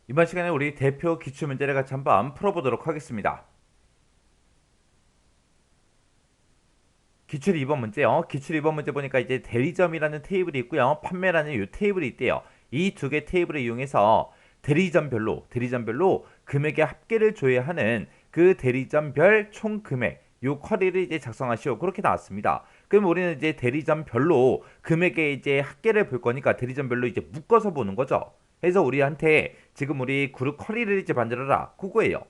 이번 시간에 우리 대표 기출문제를 같이 한번 풀어보도록 하겠습니다. 기출 2번 문제요. 기출 2번 문제 보니까 이제 대리점이라는 테이블이 있고요. 판매라는 이 테이블이 있대요. 이 두 개 테이블을 이용해서 대리점별로 금액의 합계를 조회하는 그 대리점별 총 금액 요 쿼리를 이제 작성하시오. 그렇게 나왔습니다. 그럼 우리는 이제 대리점별로 금액의 이제 합계를 볼 거니까 대리점별로 이제 묶어서 보는 거죠. 그래서 우리한테 지금 우리 그룹 쿼리를 이제 만들어라. 그거예요.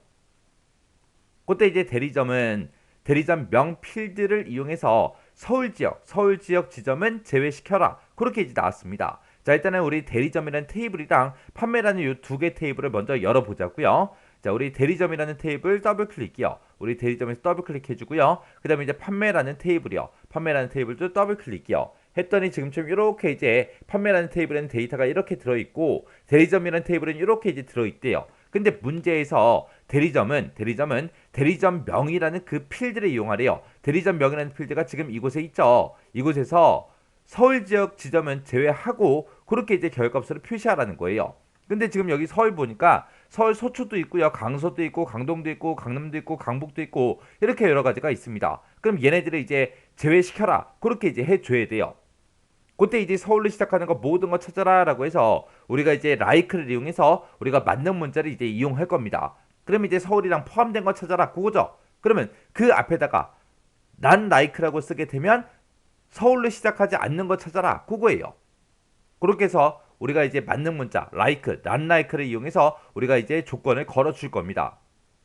그때 이제 대리점 명 필드를 이용해서 서울 지역 지점은 제외시켜라. 그렇게 이제 나왔습니다. 자, 일단은 우리 대리점이라는 테이블이랑 판매라는 이 두 개 테이블을 먼저 열어보자고요. 자, 우리 대리점이라는 테이블 더블 클릭이요. 우리 대리점에서 더블 클릭해주고요. 그 다음에 이제 판매라는 테이블이요. 판매라는 테이블도 더블 클릭이요. 했더니 지금처럼 이렇게 이제 판매라는 테이블에는 데이터가 이렇게 들어있고 대리점이라는 테이블은 이렇게 이제 들어있대요. 근데 문제에서 대리점은 대리점명이라는 그 필드를 이용하래요. 대리점명이라는 필드가 지금 이곳에 있죠. 이곳에서 서울 지역 지점은 제외하고 그렇게 이제 결과값으로 표시하라는 거예요. 근데 지금 여기 서울 보니까 서울 서초도 있고요. 강서도 있고 강동도 있고 강남도 있고 강북도 있고 이렇게 여러 가지가 있습니다. 그럼 얘네들을 이제 제외시켜라. 그렇게 이제 해줘야 돼요. 그때 이제 서울로 시작하는 거 모든 거 찾아라 라고 해서 우리가 이제 라이크를 이용해서 우리가 맞는 문자를 이제 이용할 겁니다. 그럼 이제 서울이랑 포함된 거 찾아라 그거죠. 그러면 그 앞에다가 난 라이크라고 쓰게 되면 서울로 시작하지 않는 거 찾아라 그거예요. 그렇게 해서 우리가 이제 맞는 문자 난 라이크를 이용해서 우리가 이제 조건을 걸어 줄 겁니다.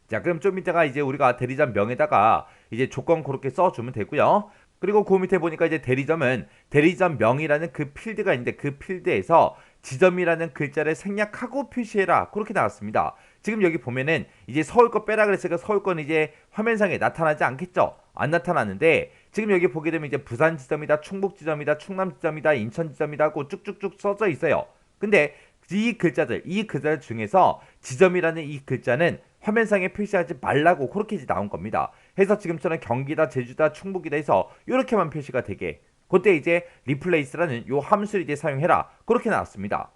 자, 그럼 좀 이따가 이제 우리가 대리점 명에다가 이제 조건 그렇게 써주면 되고요. 그리고 그 밑에 보니까 이제 대리점은 대리점 명이라는 그 필드가 있는데 그 필드에서 지점이라는 글자를 생략하고 표시해라. 그렇게 나왔습니다. 지금 여기 보면은 이제 서울 거 빼라 그랬으니까 서울 거는 이제 화면상에 나타나지 않겠죠? 안 나타나는데 지금 여기 보게 되면 이제 부산 지점이다, 충북 지점이다, 충남 지점이다, 인천 지점이다 하고 쭉쭉쭉 써져 있어요. 근데 이 글자들 중에서 지점이라는 이 글자는 화면상에 표시하지 말라고 그렇게 이제 나온 겁니다. 해서 지금처럼 경기다, 제주다, 충북이다 해서 이렇게만 표시가 되게. 그때 이제 replace라는 요 함수를 이제 사용해라. 그렇게 나왔습니다.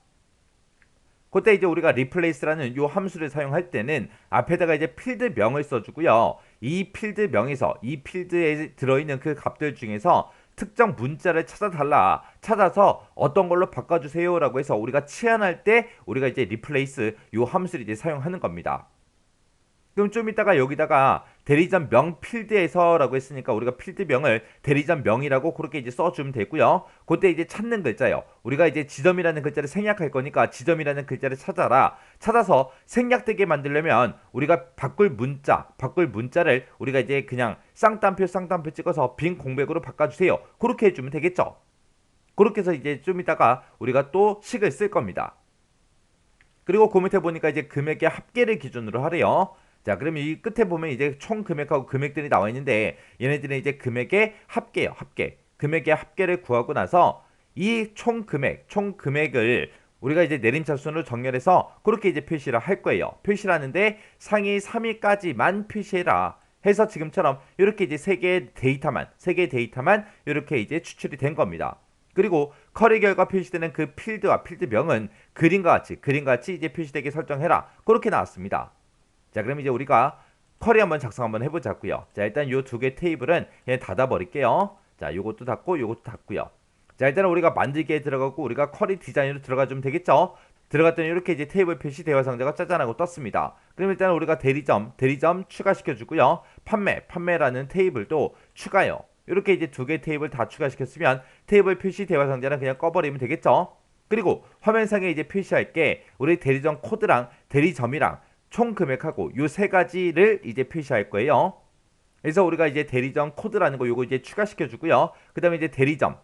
그때 이제 우리가 replace라는 요 함수를 사용할 때는 앞에다가 이제 필드명을 써주고요. 이 필드에 들어있는 그 값들 중에서 특정 문자를 찾아서 어떤 걸로 바꿔주세요라고 해서 우리가 치환할 때 우리가 이제 replace 요 함수를 이제 사용하는 겁니다. 그럼 좀 이따가 여기다가 대리점 명 필드에서라고 했으니까 우리가 필드명을 대리점 명이라고 그렇게 이제 써주면 되고요. 그때 이제 찾는 글자요. 우리가 이제 지점이라는 글자를 생략할 거니까 지점이라는 글자를 찾아서 생략되게 만들려면 우리가 바꿀 문자를 우리가 이제 그냥 쌍따옴표 찍어서 빈 공백으로 바꿔주세요. 그렇게 해주면 되겠죠. 그렇게 해서 이제 좀 이따가 우리가 또 식을 쓸 겁니다. 그리고 그 밑에 보니까 이제 금액의 합계를 기준으로 하래요. 자, 그러면 이 끝에 보면 이제 총 금액하고 금액들이 나와 있는데 얘네들은 이제 금액의 합계요, 합계. 금액의 합계를 구하고 나서 이 총 금액을 우리가 이제 내림차순으로 정렬해서 그렇게 이제 표시를 할 거예요. 표시를 하는데 상위 3위까지만 표시해라. 해서 지금처럼 이렇게 이제 세 개의 데이터만 이렇게 이제 추출이 된 겁니다. 그리고 커리 결과 표시되는 그 필드와 필드명은 그림과 같이 이제 표시되게 설정해라. 그렇게 나왔습니다. 자, 그럼 이제 우리가 커리 한번 작성 한번 해보자고요. 자, 일단 요 두 개 테이블은 그냥 닫아버릴게요. 자, 요것도 닫고 요것도 닫고요. 자, 일단은 우리가 만들기에 들어가고 우리가 커리 디자인으로 들어가주면 되겠죠. 들어갔더니 이렇게 이제 테이블 표시 대화 상자가 짜잔하고 떴습니다. 그럼 일단 우리가 대리점 추가시켜주고요. 판매라는 테이블도 추가요. 이렇게 이제 두 개 테이블 다 추가시켰으면 테이블 표시 대화 상자는 그냥 꺼버리면 되겠죠. 그리고 화면상에 이제 표시할 게 우리 대리점 코드랑 대리점이랑 총 금액하고 요 세 가지를 이제 표시할 거예요. 그래서 우리가 이제 대리점 코드라는 거 요거 이제 추가시켜 주고요. 그다음에 이제 대리점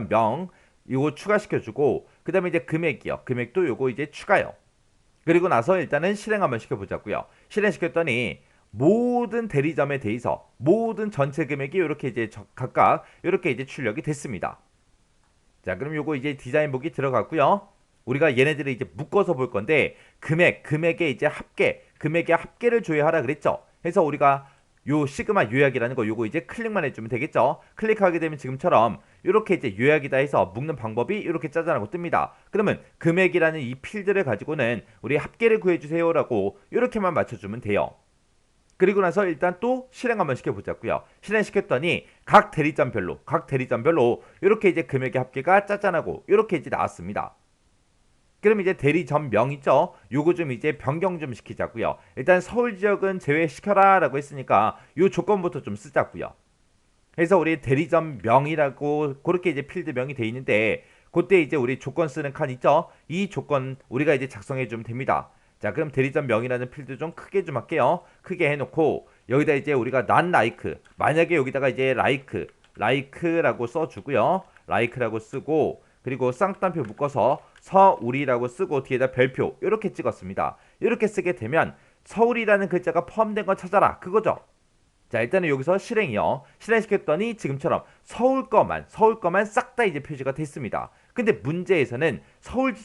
명 요거 추가시켜 주고 그다음에 이제 금액이요. 금액도 요거 이제 추가요. 그리고 나서 일단은 실행 한번 시켜 보자고요. 실행시켰더니 모든 대리점에 대해서 모든 전체 금액이 이렇게 이제 각각 이렇게 이제 출력이 됐습니다. 자, 그럼 요거 이제 디자인 보기 들어갔고요. 우리가 얘네들을 이제 묶어서 볼 건데 금액의 이제 금액의 합계를 조회하라 그랬죠. 그래서 우리가 요 시그마 요약이라는 거 요거 이제 클릭만 해주면 되겠죠. 클릭하게 되면 지금처럼 이렇게 이제 요약이다 해서 묶는 방법이 이렇게 짜잔하고 뜹니다. 그러면 금액이라는 이 필드를 가지고는 우리 합계를 구해주세요라고 이렇게만 맞춰주면 돼요. 그리고 나서 일단 또 실행 한번 시켜보자고요. 실행시켰더니 각 대리점별로 이렇게 이제 금액의 합계가 짜잔하고 이렇게 이제 나왔습니다. 그럼 이제 대리점명 있죠? 요거 좀 이제 변경 좀 시키자고요. 일단 서울 지역은 제외시켜라 라고 했으니까 요 조건부터 좀 쓰자고요. 그래서 우리 대리점명이라고 그렇게 이제 필드명이 돼 있는데 그때 이제 우리 조건 쓰는 칸 있죠? 이 조건 우리가 이제 작성해 주면 됩니다. 자, 그럼 대리점명이라는 필드 좀 크게 좀 할게요. 크게 해놓고 여기다 이제 우리가 not like 만약에 여기다가 이제 like라고 써주고요. like라고 쓰고 그리고 쌍따옴표 묶어서 서울이라고 쓰고 뒤에다 별표 이렇게 찍었습니다. 이렇게 쓰게 되면 서울이라는 글자가 포함된 건 찾아라 그거죠. 자, 일단은 여기서 실행이요. 실행시켰더니 지금처럼 서울 거만 싹 다 이제 표시가 됐습니다. 근데 문제에서는 서울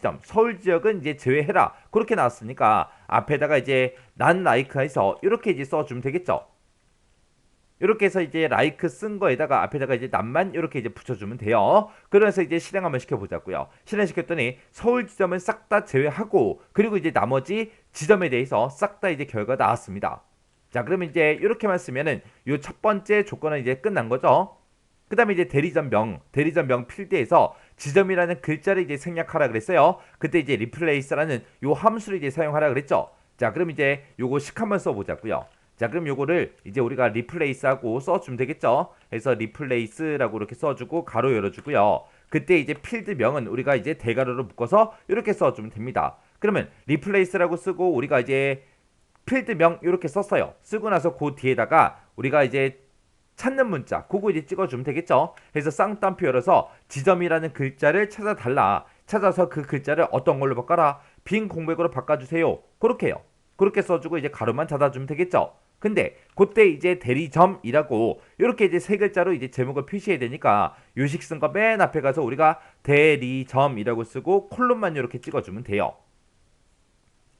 지역은 이제 제외해라 그렇게 나왔으니까 앞에다가 이제 not like 해서 이렇게 이제 써주면 되겠죠. 이렇게 해서 이제 like 쓴 거에다가 앞에다가 이제 not만 이렇게 이제 붙여주면 돼요. 그래서 이제 실행 한번 시켜보자고요. 실행시켰더니 서울 지점은 싹 다 제외하고 그리고 이제 나머지 지점에 대해서 싹 다 이제 결과가 나왔습니다. 자, 그러면 이제 이렇게만 쓰면은 요 첫 번째 조건은 이제 끝난 거죠. 그 다음에 이제 대리점명 필드에서 지점이라는 글자를 이제 생략하라 그랬어요. 그때 이제 replace라는 요 함수를 이제 사용하라 그랬죠. 자, 그럼 이제 요거 식 한번 써보자고요. 자, 그럼 요거를 이제 우리가 replace하고 써주면 되겠죠. 그래서 replace라고 이렇게 써주고 가로 열어주고요. 그때 이제 필드명은 우리가 이제 대가로로 묶어서 이렇게 써주면 됩니다. 그러면 replace라고 쓰고 우리가 이제 필드명 이렇게 썼어요. 쓰고 나서 그 뒤에다가 우리가 이제 찾는 문자 그거 이제 찍어주면 되겠죠. 그래서 쌍따옴표 열어서 지점이라는 글자를 찾아달라. 찾아서 그 글자를 어떤 걸로 바꿔라. 빈 공백으로 바꿔주세요. 그렇게요. 그렇게 써주고 이제 가로만 닫아주면 되겠죠. 근데 그때 이제 대리점이라고 이렇게 이제 세 글자로 이제 제목을 표시해야 되니까 요식 쓴 거 맨 앞에 가서 우리가 대리점이라고 쓰고 콜론만 이렇게 찍어주면 돼요.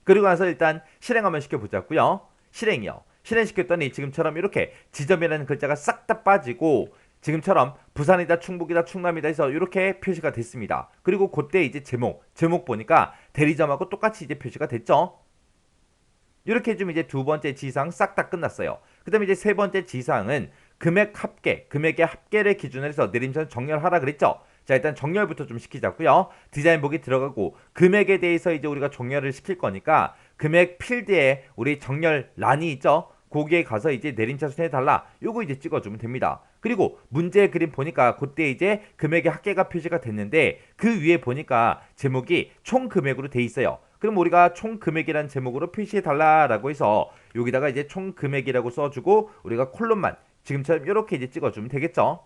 그리고 나서 일단 실행 한번 시켜보자고요. 실행이요. 실행시켰더니 지금처럼 이렇게 지점이라는 글자가 싹 다 빠지고 지금처럼 부산이다 충북이다 충남이다 해서 이렇게 표시가 됐습니다. 그리고 그때 이제 제목 보니까 대리점하고 똑같이 이제 표시가 됐죠. 이렇게 해주면 이제 두 번째 지상 싹 다 끝났어요. 그 다음에 이제 세 번째 지상은 금액의 합계를 기준으로 해서 내림선 정렬하라 그랬죠. 자, 일단 정렬부터 좀 시키자고요. 디자인 보기 들어가고 금액에 대해서 이제 우리가 정렬을 시킬 거니까 금액 필드에 우리 정렬 란이 있죠. 거기에 가서 이제 내림차순 해달라. 요거 이제 찍어주면 됩니다. 그리고 문제 그림 보니까 그때 이제 금액의 합계가 표시가 됐는데 그 위에 보니까 제목이 총 금액으로 돼 있어요. 그럼 우리가 총 금액이라는 제목으로 표시해달라라고 해서 여기다가 이제 총 금액이라고 써주고 우리가 콜론만 지금처럼 이렇게 이제 찍어주면 되겠죠.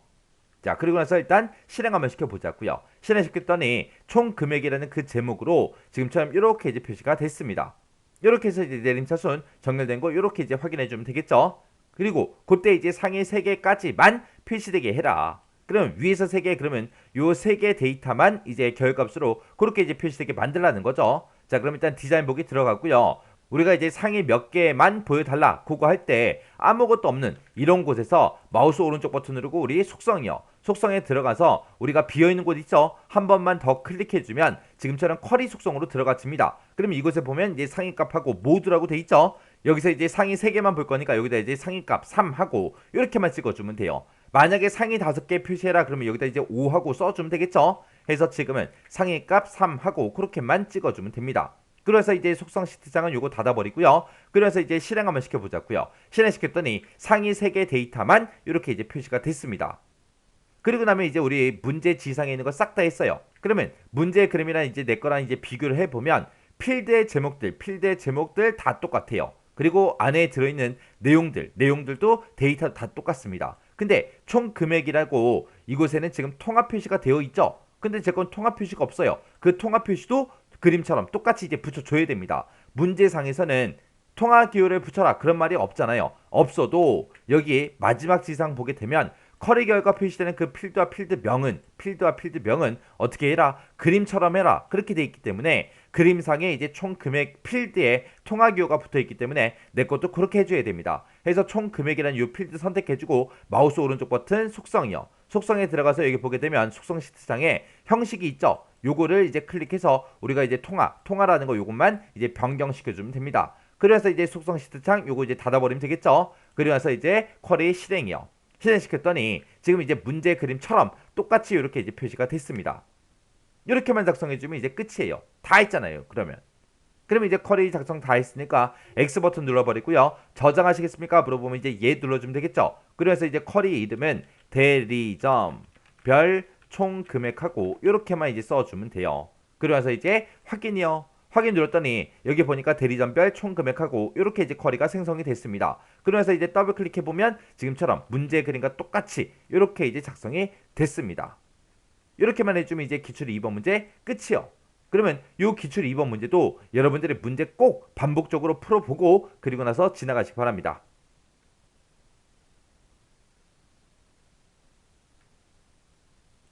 자, 그리고 나서 일단 실행 한번 시켜보자고요. 실행시켰더니 총 금액이라는 그 제목으로 지금처럼 이렇게 이제 표시가 됐습니다. 이렇게 해서 이제 내림차순 정렬된 거 이렇게 이제 확인해 주면 되겠죠. 그리고 그때 이제 상위 3개까지만 표시되게 해라. 그럼 위에서 3개 그러면 요 3개 데이터만 이제 결값으로 그렇게 이제 표시되게 만들라는 거죠. 자, 그럼 일단 디자인 보기 들어가고요. 우리가 이제 상위 몇 개만 보여달라 그거 할 때 아무것도 없는 이런 곳에서 마우스 오른쪽 버튼 누르고 우리 속성이요. 속성에 들어가서 우리가 비어있는 곳 있죠. 한 번만 더 클릭해주면 지금처럼 쿼리 속성으로 들어가집니다. 그러면 이곳에 보면 이제 상위값하고 모두라고 돼 있죠. 여기서 이제 상위 3개만 볼 거니까 여기다 이제 상위값 3하고 이렇게만 찍어주면 돼요. 만약에 상위 5개 표시해라 그러면 여기다 이제 5하고 써주면 되겠죠. 해서 지금은 상위값 3하고 그렇게만 찍어주면 됩니다. 그래서 이제 속성 시트장은 요거 닫아버리고요. 그래서 이제 실행 한번 시켜보자고요. 실행시켰더니 상위 3개 데이터만 이렇게 이제 표시가 됐습니다. 그리고 나면 이제 우리 문제 지상에 있는 거 싹 다 했어요. 그러면 문제 그림이랑 이제 내 거랑 이제 비교를 해보면 필드의 제목들 다 똑같아요. 그리고 안에 들어있는 내용들도 데이터 다 똑같습니다. 근데 총 금액이라고 이곳에는 지금 통합 표시가 되어 있죠. 근데 제 건 통합 표시가 없어요. 그 통합 표시도 그림처럼 똑같이 이제 붙여줘야 됩니다. 문제상에서는 통화 기호를 붙여라 그런 말이 없잖아요. 없어도 여기 마지막 지상 보게 되면 쿼리 결과 표시되는 그 필드와 필드명은 어떻게 해라? 그림처럼 해라. 그렇게 돼 있기 때문에 그림상에 이제 총 금액 필드에 통화 기호가 붙어 있기 때문에 내 것도 그렇게 해줘야 됩니다. 해서 총 금액이라는 이 필드 선택해주고 마우스 오른쪽 버튼 속성이요. 속성에 들어가서 여기 보게 되면 속성 시트장에 형식이 있죠. 요거를 이제 클릭해서 우리가 이제 통화라는 거 요것만 이제 변경시켜 주면 됩니다. 그래서 이제 속성 시트창 요거 이제 닫아버리면 되겠죠. 그러면서 이제 쿼리 실행이요. 실행시켰더니 지금 이제 문제 그림처럼 똑같이 이렇게 이제 표시가 됐습니다. 이렇게만 작성해주면 이제 끝이에요. 다 했잖아요. 그러면 이제 쿼리 작성 다 했으니까 X 버튼 눌러버리고요. 저장하시겠습니까? 물어보면 이제 얘 눌러주면 되겠죠. 그래서 이제 쿼리 이름은 대리점 별 총 금액하고 이렇게만 이제 써주면 돼요. 그러면서 이제 확인이요. 확인 눌렀더니 여기 보니까 대리점별 총 금액하고 이렇게 이제 쿼리가 생성이 됐습니다. 그러면서 이제 더블 클릭해 보면 지금처럼 문제 그림과 똑같이 이렇게 이제 작성이 됐습니다. 이렇게만 해주면 이제 기출 2번 문제 끝이요. 그러면 이 기출 2번 문제도 여러분들이 문제 꼭 반복적으로 풀어보고 그리고 나서 지나가시기 바랍니다.